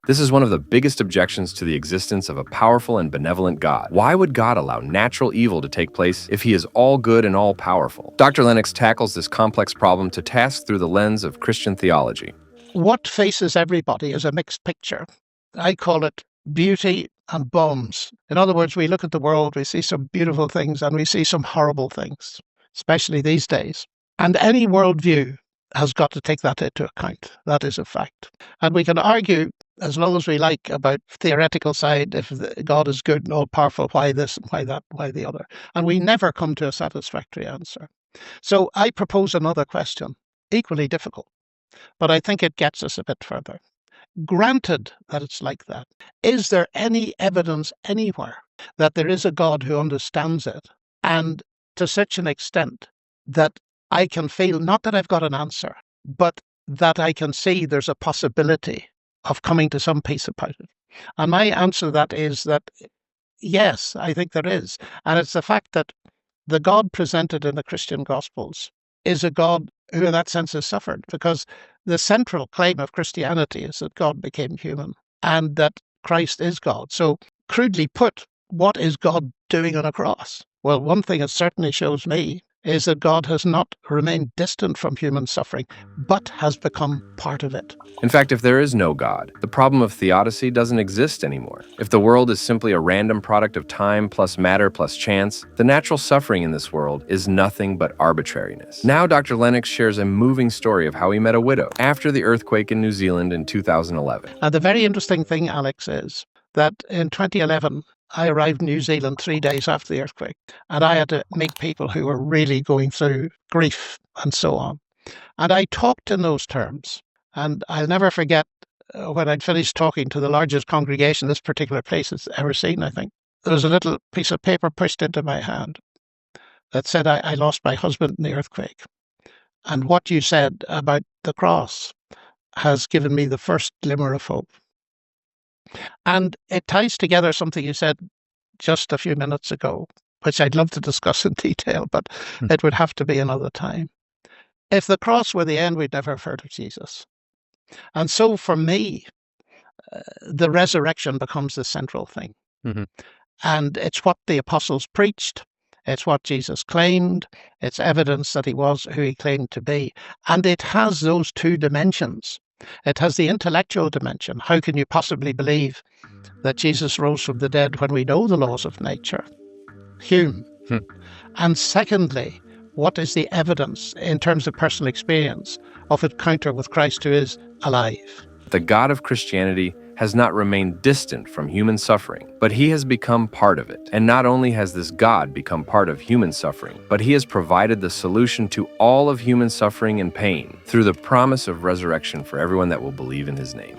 This is one of the biggest objections to the existence of a powerful and benevolent God. Why would God allow natural evil to take place if he is all good and all powerful? Dr. Lennox tackles this complex problem to task through the lens of Christian theology. What faces everybody is a mixed picture. I call it beauty and bombs. In other words, we look at the world, we see some beautiful things and we see some horrible things, especially these days. And any worldview has got to take that into account. That is a fact. And we can argue as long as we like about theoretical side, if God is good and all powerful, why this and why that, why the other. And we never come to a satisfactory answer. So I propose another question, equally difficult, but I think it gets us a bit further. Granted that it's like that, is there any evidence anywhere that there is a God who understands it, and to such an extent that I can feel, not that I've got an answer, but that I can see there's a possibility of coming to some peace about it? And my answer to that is that yes, I think there is. And it's the fact that the God presented in the Christian Gospels is a God who in that sense has suffered, because the central claim of Christianity is that God became human and that Christ is God. So crudely put, what is God doing on a cross? Well, one thing it certainly shows me is that God has not remained distant from human suffering, but has become part of it. In fact, if there is no God, the problem of theodicy doesn't exist anymore. If the world is simply a random product of time plus matter plus chance, the natural suffering in this world is nothing but arbitrariness. Now Dr. Lennox shares a moving story of how he met a widow after the earthquake in New Zealand in 2011. And the very interesting thing, Alex, is that in 2011, I arrived in New Zealand 3 days after the earthquake, and I had to meet people who were really going through grief and so on. And I talked in those terms, and I'll never forget when I'd finished talking to the largest congregation this particular place has ever seen, I think. There was a little piece of paper pushed into my hand that said, I lost my husband in the earthquake. And what you said about the cross has given me the first glimmer of hope. And it ties together something you said just a few minutes ago, which I'd love to discuss in detail, but it would have to be another time. If the cross were the end, we'd never have heard of Jesus. And so for me, the resurrection becomes the central thing. Mm-hmm. And it's what the apostles preached. It's what Jesus claimed. It's evidence that he was who he claimed to be. And it has those two dimensions. It has the intellectual dimension. How can you possibly believe that Jesus rose from the dead when we know the laws of nature? Hume. And secondly, what is the evidence in terms of personal experience of encounter with Christ who is alive? The God of Christianity has not remained distant from human suffering, but he has become part of it. And not only has this God become part of human suffering, but he has provided the solution to all of human suffering and pain through the promise of resurrection for everyone that will believe in his name.